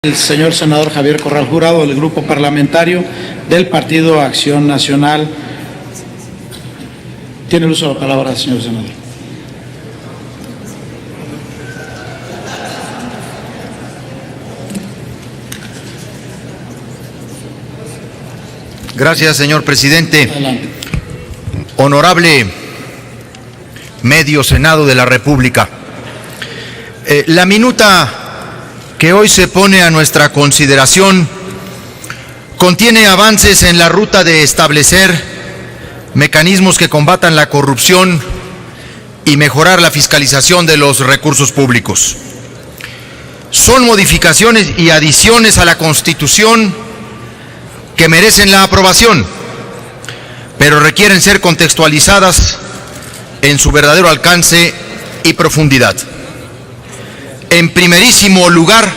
El señor senador Javier Corral Jurado, del Grupo Parlamentario del Partido Acción Nacional. Tiene el uso de la palabra, señor senador. Gracias, señor presidente. Adelante. Honorable medio Senado de la República. La minuta que hoy se pone a nuestra consideración contiene avances en la ruta de establecer mecanismos que combatan la corrupción y mejorar la fiscalización de los recursos públicos. Son modificaciones y adiciones a la Constitución que merecen la aprobación, pero requieren ser contextualizadas en su verdadero alcance y profundidad. En primerísimo lugar,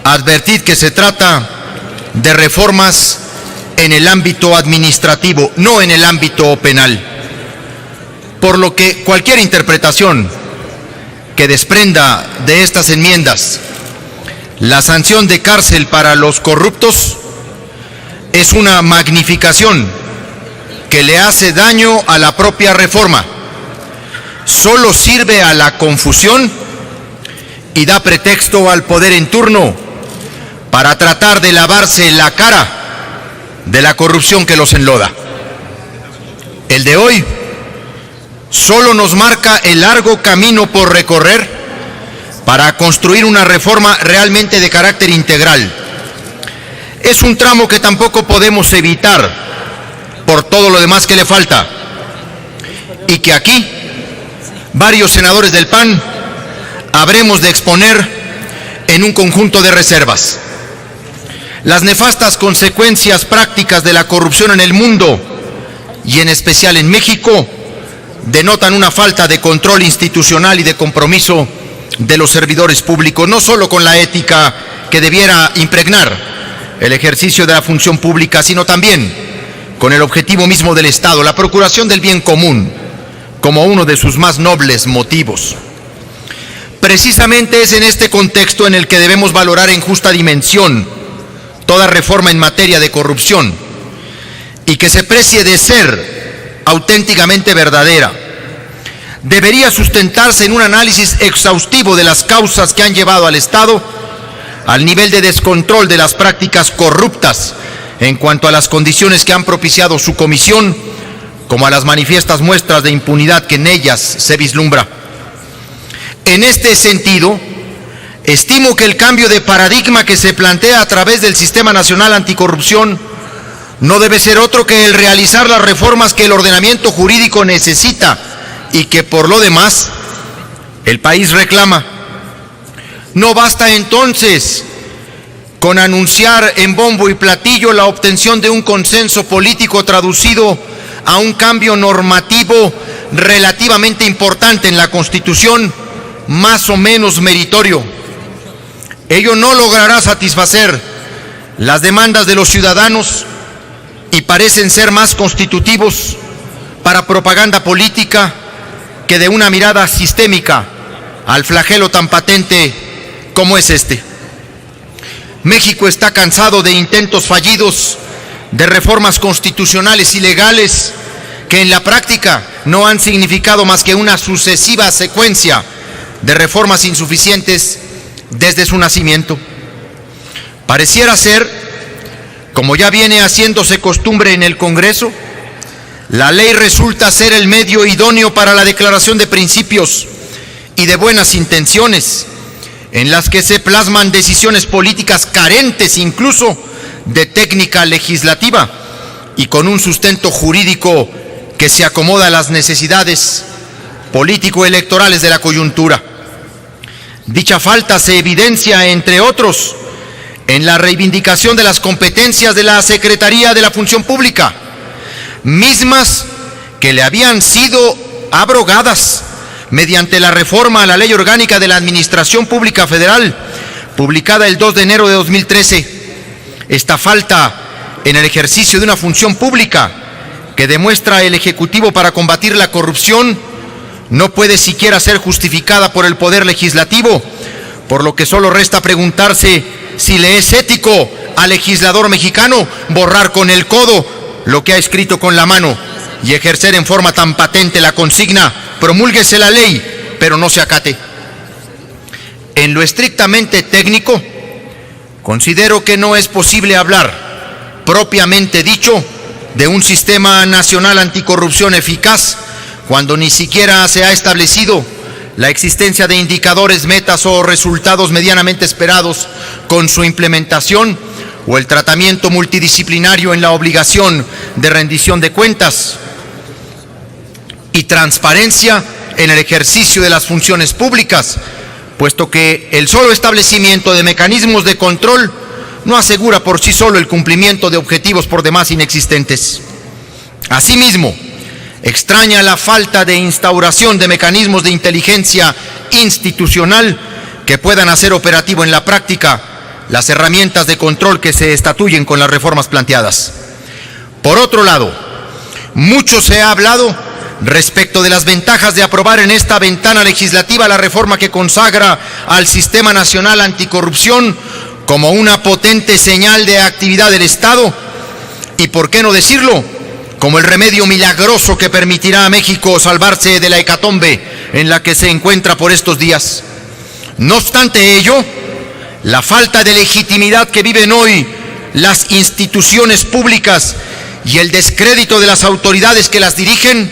advertid que se trata de reformas en el ámbito administrativo, no en el ámbito penal, por lo que cualquier interpretación que desprenda de estas enmiendas la sanción de cárcel para los corruptos es una magnificación que le hace daño a la propia reforma. Solo sirve a la confusión y da pretexto al poder en turno para tratar de lavarse la cara de la corrupción que los enloda. El de hoy solo nos marca el largo camino por recorrer para construir una reforma realmente de carácter integral. Es un tramo que tampoco podemos evitar por todo lo demás que le falta y que aquí varios senadores del PAN habremos de exponer en un conjunto de reservas. Las nefastas consecuencias prácticas de la corrupción en el mundo y en especial en México denotan una falta de control institucional y de compromiso de los servidores públicos, no solo con la ética que debiera impregnar el ejercicio de la función pública, sino también con el objetivo mismo del Estado, la procuración del bien común, como uno de sus más nobles motivos. Precisamente es en este contexto en el que debemos valorar en justa dimensión toda reforma en materia de corrupción y que se precie de ser auténticamente verdadera. Debería sustentarse en un análisis exhaustivo de las causas que han llevado al Estado al nivel de descontrol de las prácticas corruptas en cuanto a las condiciones que han propiciado su comisión, como a las manifiestas muestras de impunidad que en ellas se vislumbra. En este sentido, estimo que el cambio de paradigma que se plantea a través del Sistema Nacional Anticorrupción no debe ser otro que el realizar las reformas que el ordenamiento jurídico necesita y que por lo demás el país reclama. No basta entonces con anunciar en bombo y platillo la obtención de un consenso político traducido a un cambio normativo relativamente importante en la Constitución, más o menos meritorio. Ello no logrará satisfacer las demandas de los ciudadanos y parecen ser más constitutivos para propaganda política que de una mirada sistémica al flagelo tan patente como es este. México está cansado de intentos fallidos de reformas constitucionales y legales que en la práctica no han significado más que una sucesiva secuencia de reformas insuficientes desde su nacimiento. Pareciera ser, como ya viene haciéndose costumbre en el Congreso, la ley resulta ser el medio idóneo para la declaración de principios y de buenas intenciones, en las que se plasman decisiones políticas carentes incluso de técnica legislativa y con un sustento jurídico que se acomoda a las necesidades político-electorales de la coyuntura. Dicha falta se evidencia, entre otros, en la reivindicación de las competencias de la Secretaría de la Función Pública, mismas que le habían sido abrogadas mediante la reforma a la Ley Orgánica de la Administración Pública Federal, publicada el 2 de enero de 2013. Esta falta en el ejercicio de una función pública que demuestra el Ejecutivo para combatir la corrupción no puede siquiera ser justificada por el Poder Legislativo, por lo que solo resta preguntarse si le es ético al legislador mexicano borrar con el codo lo que ha escrito con la mano y ejercer en forma tan patente la consigna: promúlguese la ley, pero no se acate. En lo estrictamente técnico, considero que no es posible hablar, propiamente dicho, de un sistema nacional anticorrupción eficaz cuando ni siquiera se ha establecido la existencia de indicadores, metas o resultados medianamente esperados con su implementación, o el tratamiento multidisciplinario en la obligación de rendición de cuentas y transparencia en el ejercicio de las funciones públicas, puesto que el solo establecimiento de mecanismos de control no asegura por sí solo el cumplimiento de objetivos por demás inexistentes. Asimismo, extraña la falta de instauración de mecanismos de inteligencia institucional que puedan hacer operativo en la práctica las herramientas de control que se estatuyen con las reformas planteadas. Por otro lado, mucho se ha hablado respecto de las ventajas de aprobar en esta ventana legislativa la reforma que consagra al Sistema Nacional Anticorrupción como una potente señal de actividad del Estado y, por qué no decirlo, como el remedio milagroso que permitirá a México salvarse de la hecatombe en la que se encuentra por estos días. No obstante ello, la falta de legitimidad que viven hoy las instituciones públicas y el descrédito de las autoridades que las dirigen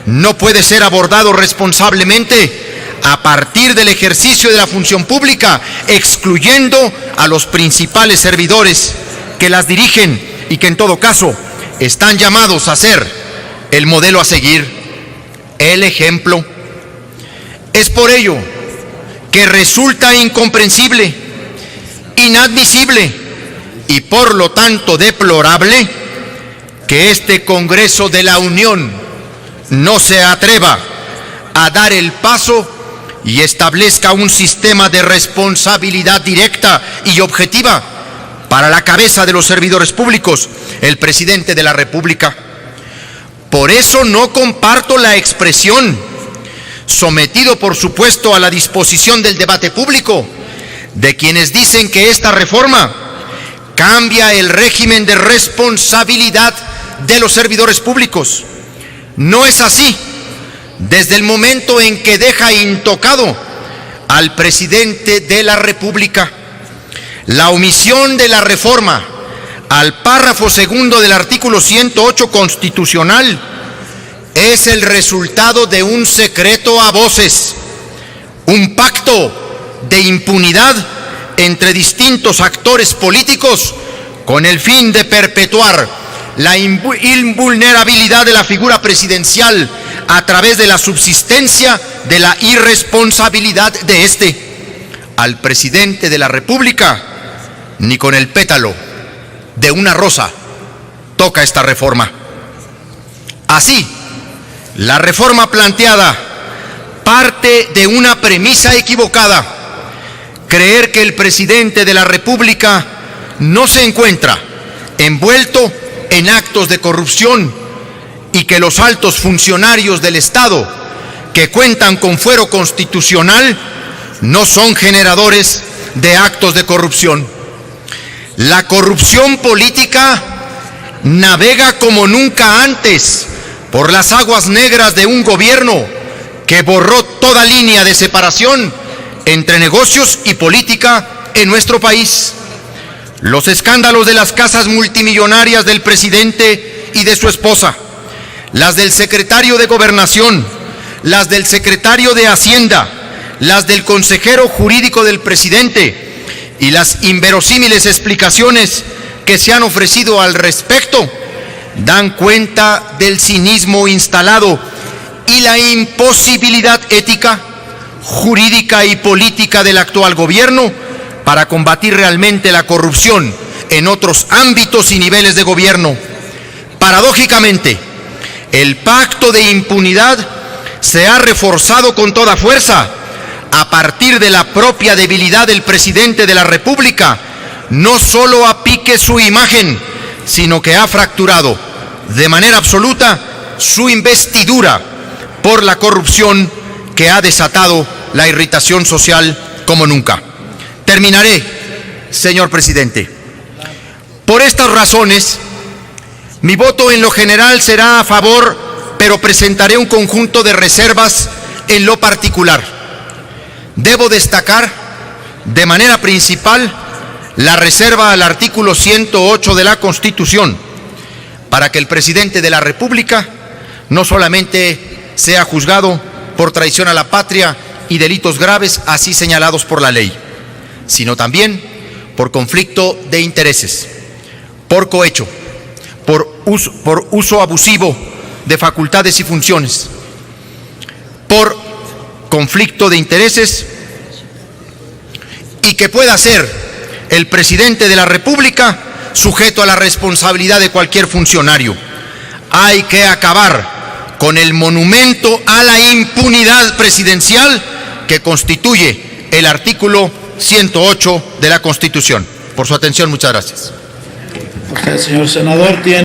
no puede ser abordado responsablemente a partir del ejercicio de la función pública, excluyendo a los principales servidores que las dirigen y que en todo caso están llamados a ser el modelo a seguir, el ejemplo. Es por ello que resulta incomprensible, inadmisible y por lo tanto deplorable que este Congreso de la Unión no se atreva a dar el paso y establezca un sistema de responsabilidad directa y objetiva para la cabeza de los servidores públicos, el presidente de la República. Por eso no comparto la expresión, sometido por supuesto a la disposición del debate público, de quienes dicen que esta reforma cambia el régimen de responsabilidad de los servidores públicos. No es así. Desde el momento en que deja intocado al presidente de la República, la omisión de la reforma al párrafo segundo del artículo 108 constitucional es el resultado de un secreto a voces, un pacto de impunidad entre distintos actores políticos con el fin de perpetuar la invulnerabilidad de la figura presidencial a través de la subsistencia de la irresponsabilidad de éste. Al presidente de la República, ni con el pétalo de una rosa toca esta reforma. Así, la reforma planteada parte de una premisa equivocada: creer que el presidente de la República no se encuentra envuelto en actos de corrupción y que los altos funcionarios del Estado que cuentan con fuero constitucional no son generadores de actos de corrupción. La corrupción política navega como nunca antes por las aguas negras de un gobierno que borró toda línea de separación entre negocios y política en nuestro país. Los escándalos de las casas multimillonarias del presidente y de su esposa, las del secretario de Gobernación, las del secretario de Hacienda, las del consejero jurídico del presidente y las inverosímiles explicaciones que se han ofrecido al respecto dan cuenta del cinismo instalado y la imposibilidad ética, jurídica y política del actual gobierno para combatir realmente la corrupción en otros ámbitos y niveles de gobierno. Paradójicamente, el pacto de impunidad se ha reforzado con toda fuerza a partir de la propia debilidad del presidente de la República, no solo a pique su imagen, sino que ha fracturado de manera absoluta su investidura por la corrupción que ha desatado la irritación social como nunca. Terminaré señor presidente. Por estas razones, mi voto en lo general será a favor, pero presentaré un conjunto de reservas en lo particular. Debo destacar de manera principal la reserva al artículo 108 de la Constitución, para que el presidente de la República no solamente sea juzgado por traición a la patria y delitos graves así señalados por la ley, sino también por conflicto de intereses, por cohecho, por uso abusivo de facultades y funciones, por conflicto de intereses, y que pueda ser el presidente de la República sujeto a la responsabilidad de cualquier funcionario. Hay que acabar con el monumento a la impunidad presidencial que constituye el artículo 108 de la Constitución. Por su atención, muchas gracias. Usted, señor senador, tiene